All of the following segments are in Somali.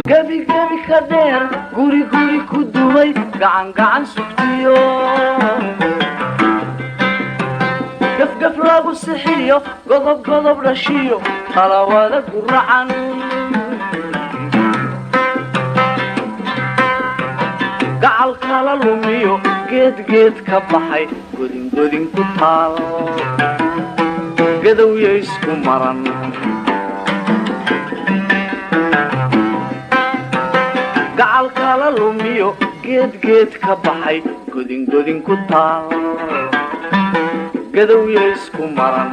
gabi gabi ka dheer guri guri ku dumay gacan gacan sugtiyo gaf gaf lagu sixiyo godob godob dhashiyo talawada guracan gacal kala lumiyo geed geed ka baxay godin godin ku taal gadowya isku maran gacal kala lumiyo geed geed ka baxay godin godin ku taal gadowya isku maran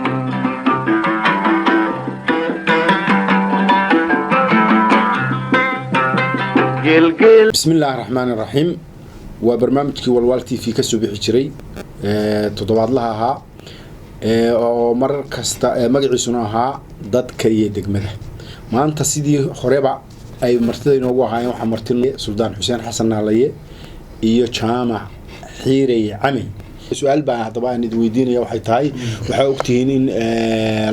بسم الله الرحمن الرحيم وبرنامجك والوالتي في كسو بixi jiray toddobaadlaha ahaa oo marar kasta magaciisuna ahaa dadka iyo degmada maanta sidii horeba ay martida inoogu ahaayeen waxa martino Suldaan Xuseen Xasan Naalaye iyo Jaamac Xiiray Cami su'aal baan hadaba aan idin weydiinaya waxay tahay waxa ogtihiin in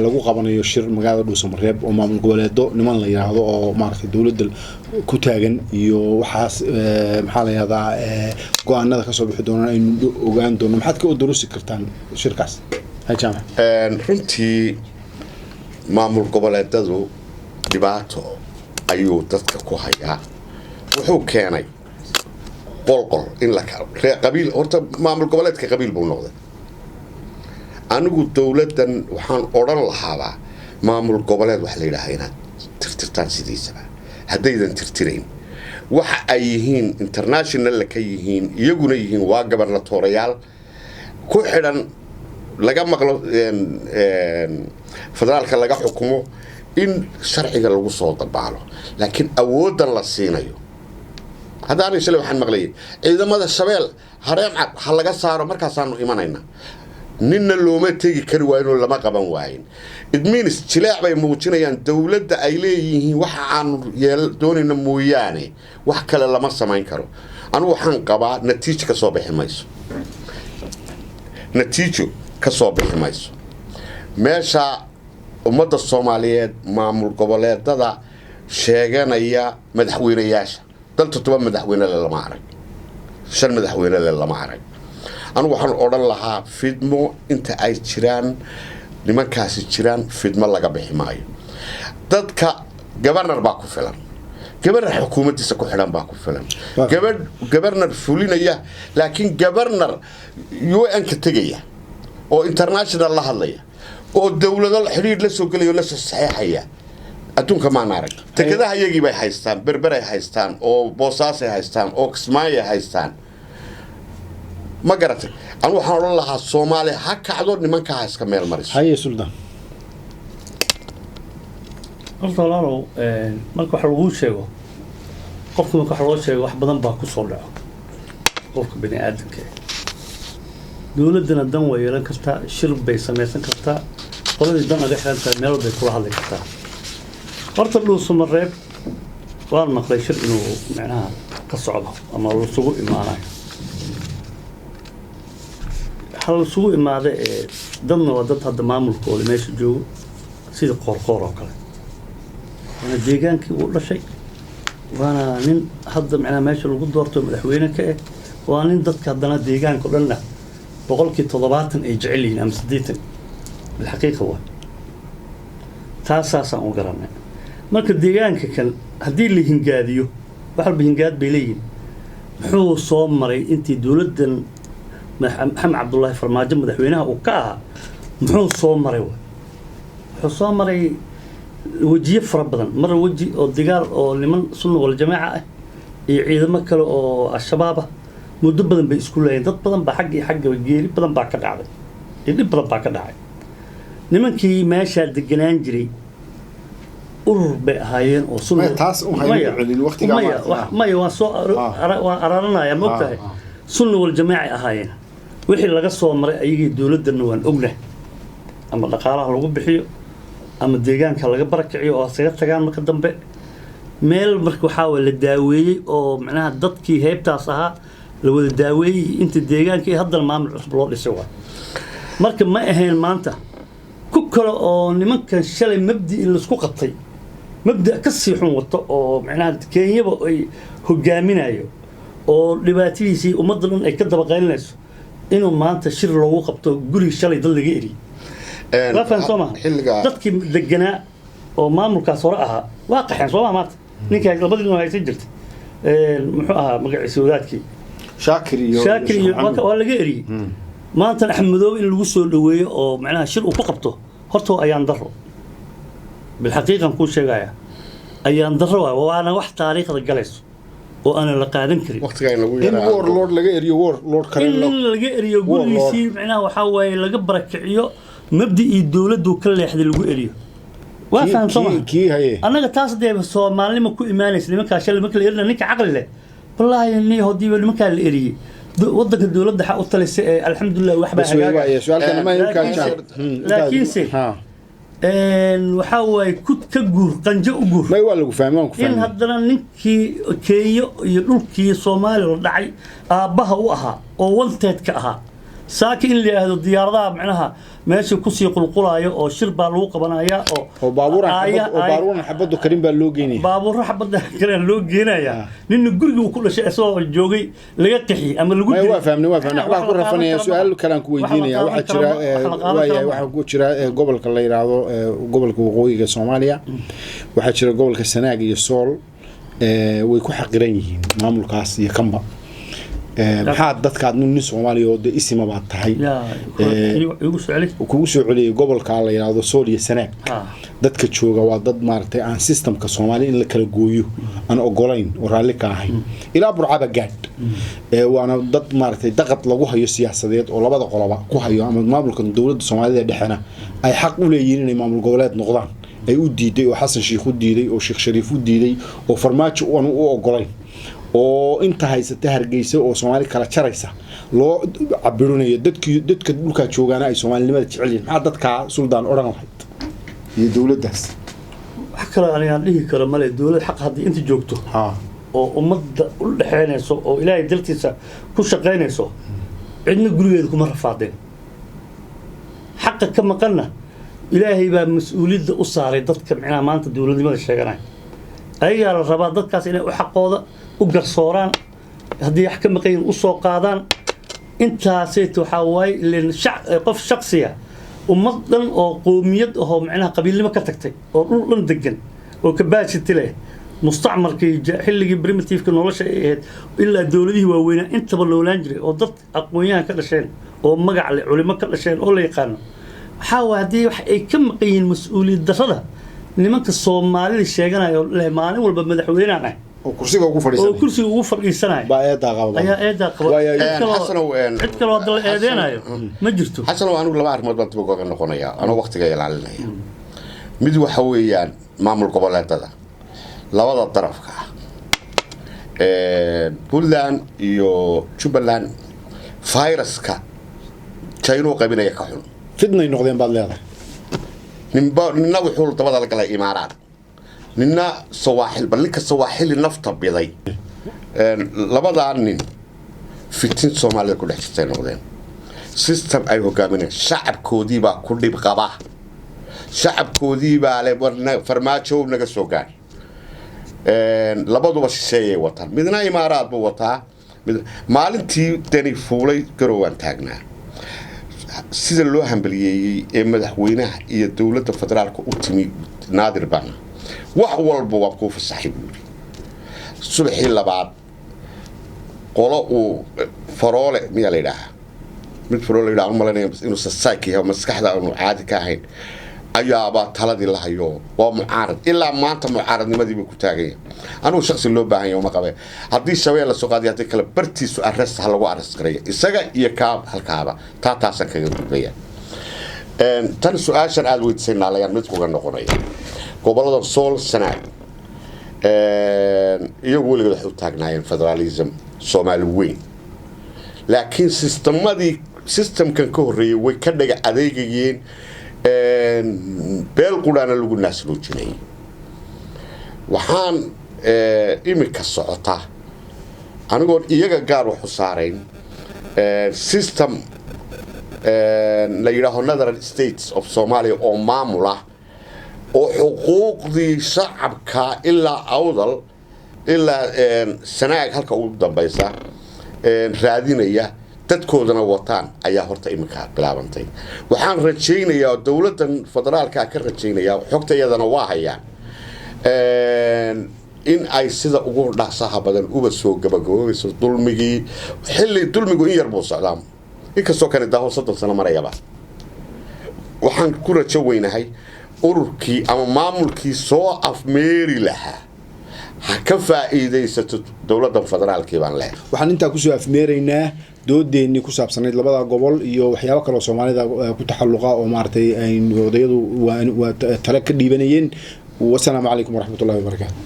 lagu qabanayo shir magaalada Dhuusamareeb oo maamul goboleedo niman la yiraahdo oo maartay dawladda ku taagan iyo waxaas maxaa la yiraahdaa go'aanada ka soo bixi doona in ogaan doono maxaad ka odorusi kartaan shirkaas hay Jaamac runtii maamul goboleedadu dhibaato ayuu dadka ku hayaa wuxuu keenay qolqol in la kala qabiil horta maamul goboleedka qabiil buu noqday anigu dawladdan waxaan oran lahaa maamul goboleed wax la yiraahdo inaad tirtirtaan sidiisaba haddaydan tirtirayn waxa ay yihiin international ka yihiin iyaguna yihiin waa gobernatoreyaal ku xidhan laga maqlo federaalka laga xukumo in sharciga lagu soo dabaalo laakiin awoodan la siinayo haddaan isla waxaan maqlay ciidamada Shabeel hareen cad ha laga saaro markaas aanu imanayna ninna looma tagi kari waayno lama qaban waayin it means jilaac bay muujinayaan dawladda ay leeyihiin waxa aan doonayna mooyaane wax kale lama samayn karo anu waxaan qabaa natiijo ka soo bixi mayso natiijo ka soo bixi mayso meesha ummadda Soomaaliyeed maamul goboleedada sheeganaya madaxweynayaasha dalta toba madaxweyne lama arag shan madaxweyne lama arag anu waxaan oran lahaa fidmo inta ay jiraan nimankaasi jiraan fidmo laga bixi maayo dadka governor baa ku filan governor xukuumaddiisa ku xidhan baa ku filan governor fulinaya laakiin governor UN ka tagaya oo international la hadlaya oo dawladda xiriir la soo galayo la saxeexaya adduunka ma naarag takadaha iyagii bay haystaan berber ay haystaan oo boosaas ay haystaan oo Kismaayo ay haystaan ma garatay anu waxaan oran lahaa Soomaali ha kacdo nimanka ha iska meel mariso haye Suldaan horta marka wax lagu sheego qofku marka wax loo sheego wax badan baa ku soo dhaco qofka bini aadamka dawladana dan way yeelan kartaa shir bay samaysan kartaa qoladii dan laga xirantaa meel bay kula hadli kartaa horta Dhuusamareeb waan maqlay shir inuu macnaha ka socdo ama uu sugu imaanayo hal sugu imaade dadna waa dad hadda maamulkooda meesha joogo sida qorqor oo kale wana deegaankii uu dhashay waana nin hadda macnaha meesha lagu doorto madaxweyne ka ah waa nin dadka haddana deegaanka dhanna 70% ay jecel yihiin ama 80 bilxaqiiqa waa taasaasan u garanay marka deegaanka kan hadii la hingaadiyo waxa la hingaad bay leeyihiin muxuu soo maray intii dawladdan Maxamed Cabdullaahi Farmaajo madaxweynaha uu ka ahaa muxuu soo maray wuxuu soo maray wajiye fara badan mar waji oo digaal oo niman sunna wal jamaa ah iyo ciidamo kale oo al-shabaab muddo badan bay isku leeyeen dad badan baa xagga geeri badan baa ka dhacday dib badan baa ka dhacay nimankii meesha deganaan jiray urur bay ahaayeen oo sunna taas u hayeen celin waqtiga ma waa soo araranaya moogtahay sunna wal jamaa ahaayeen wixii laga soo maray ayagii dawladana waan ognahay ama dhaqaalaha lagu bixiyo ama deegaanka laga barakiciyo oo saga tagaan marka dambe meel marka waxa la daaweeyay oo macnaha dadkii heebtaas ahaa la wada daaweeyay inta deegaankii hadda maamul cusub loo dhisay waa marka ma ahayn maanta ku kale oo nimankan shalay mabdi la isku qabtay mabda ka sii xun wato oo macnaha Kenyaba ay hogaaminayo oo dhibaatadiisii ummadda dhan ay ka daba qaylinayso inuu maanta shir loogu qabto guri shalay dad laga eri la faham Soomaa dadkii deganaa oo maamulkaas hore ahaa waa qaxeen Soomaa maanta ninka labadii nin haysan jirtay muxuu ahaa magaciisa wadaadkii shaakir iyo waa laga eri maanta Axmedow in lagu soo dhaweeyo oo macnaha shir uu ku qabto horta ayaan daro بالحقيقة نكون شجاعة أيام ضروا وأنا واحد تاريخ الجلس وأنا لقادم كريم وقت كان نقول إن وور لورد لقى إريو وور لورد كريم لقى إريو يقول يصير معناه وحاول لقبرك عيو مبدئي الدولة دو كل يحد اللي يقول إريو وافهم صما كي هي أنا قطعت ده بس هو معلم كل إيمان إسلام كاشل مكل إرنا نك عقل له والله إني هدي بالمكان الإري وضك الدولة ده حقط الحمد لله وحبة سؤال كان ما يمكن لكن سي وحاول كنت كجور قنجة وجور ما يوالو فاهمون إن هذا نكى كي يلقي صومال ودعي أبها وأها وولتت كأها ساكن اللي هذا الديار ذا معناها ماشي كسي قلقلايا أو شرب الوق بنايا أو بابور حبضو كريم باللوجيني بابور حبضو كريم لوجينا يا لأن الجرج وكل شيء سوى الجوجي لقتحي أما الجرج ما يوافقني أحنا كل رفني سؤال كلام كويديني واحد شراء واحد شراء قبل كلا يراعو قبل كوقوي كصوماليا واحد شراء قبل كالسناقي الصول ويكون حقيرين معمول قاسي كمبا maxaa dadka nin Soomaaliyeed isma baad tahay kugu soo celiyay gobolka la yiraahdo Soomaaliya Sanaag dadka jooga waa dad maartay aan systemka Soomaali in la kala gooyo aan ogolayn oo raali ka ahay ilaa burcada gaad waana dad maartay daqad lagu hayo siyaasadeed oo labada qoloba ku hayo ama maamulka dawladda Soomaaliyeed dhexna ay xaq u leeyihiin inay maamul goboleed noqdaan ay u diiday oo Xasan Sheikh u diiday oo Sheikh Shariif u diiday oo farmaajo uu ogolayn oo inta haysata Hargeysa oo Soomaali kala jaraysa loo cabirinayo dadka dhulka joogaana ay Soomaalinimada jecel yihiin maxaa dadka suldaan oran lahayd iyo dawladdaas wax kale aan dhihi karo male dawlad xaq hadii inta joogto oo ummadda u dhaxeynayso oo Ilaahay dalkiisa ku shaqeynayso cidna gurigeeda kuma rafaadeen xaq ka maqalna Ilaahay baa mas'uuliyadda u saaray dadka macnaha maanta dawladnimada sheeganay ayaga la rabaa dadkaas inay u xaqooda وقرصوران هذه يحكم قين وسوقادان أنت سيت وحواي قف شخصية ومضن أو قومية أو معناها قبيلة ما كتكتي أو دقن وكباتش تلاه مستعمر كي حل بريمتيف كنولا شيء إلا الدولة دي هو وين أنت باللولانجري أو ضد أقوياء كذا شيء أو مقع علماء كذا شيء أو اللي يقارن حاول هذه كم قين مسؤولية دخلها لمن الصومالي الشيء أنا ماني ولا بمدحوين أنا وكرسيga ugu fadhiisanay baa eeda cid kale oo dal eedeenayo ma jirto xasan oo anigu laba arimood baan tabaga noqonaya anoo waqtiga ilaalinaya mid waxa weeyaan maamul goboleedada labada darafka Puntland iyo Jubaland viruska China qaybinaya ka xun fidnay noqdeen baad leedahay ninba wuxuu dabada la galay imaaraad nina sawaaxil balka sawaaxil nafta biday labada nin fitin Soomaaliya ku dhaxsatay noqdeen system ay hogaaminayaan shacabkoodii baa ku dhib qaba shacabkoodii baa le farmaajo naga soo gaar labaduba shisheeyay wataan midna imaaraad buu wataa maalintii dani fuulay garowaan taagnaa sida loo hambaliyay ee madaxweynaha iyo dawladda federaalka u timi naadir baan wax walba waa ku fasaxay subaxii labaad qolo uu faroole miya leeyahay mid faroole leeyahay malanay inuu sasaakay maskaxda inuu caadi ka ahayn ayaaba taladii la hayo waa mucaarad ilaa maanta mucaaradnimadii buu ku taagay anuu shakhsi loo baahan yahay ma qabay hadii Shabeelle la soo qaadiyo hadii kala bartiisu arrest lagu arrest gareeyo isaga iyo kaab halkaaba taasan kaga gudbaya tan su'aashan aad weydiisayna layaan mid kuga noqonaya gobolada Sool Sanaag iyagu weligood waxay u taagnaayeen federalism Soomaali weyn laakiin systemkan ka horeeyay way ka dhaga adeegayeen beel quraana lagu naaslo jiray waxaan imika socota anigoo iyaga gaar wax u saarayn system la yiraahdo Northern States of Somalia oo maamula oo xuquuqdii shacabka ilaa awdal ilaa sanaag halka ugu dambaysa raadinaya dadkoodana wataan ayaa horta iminka bilaabantay waxaan rajaynayaa dawladdan federaalka ka rajaynayaa xogta iyadana waa hayaan in ay sida ugu dhaqsaha badan uba soo gabagaboobayso dulmigu in yar buu socdaa inkastoo kale daaho 30 sano marayaba waxaan ku rajo weynahay ururkii ama maamulkii soo afmeeri lahaa ha ka faa'iideysato dawladda federaalka baan leeyahay waxaan inta ku soo afmeeraynaa doodeenii ku saabsanayd labada gobol iyo waxyaabo kale oo Soomaalida ku taxalluqa oo maartay ay odayadu waa tala ka dhiibanayeen. Wassalaamu calaykum waraxmatullaahi wabarakaatuh.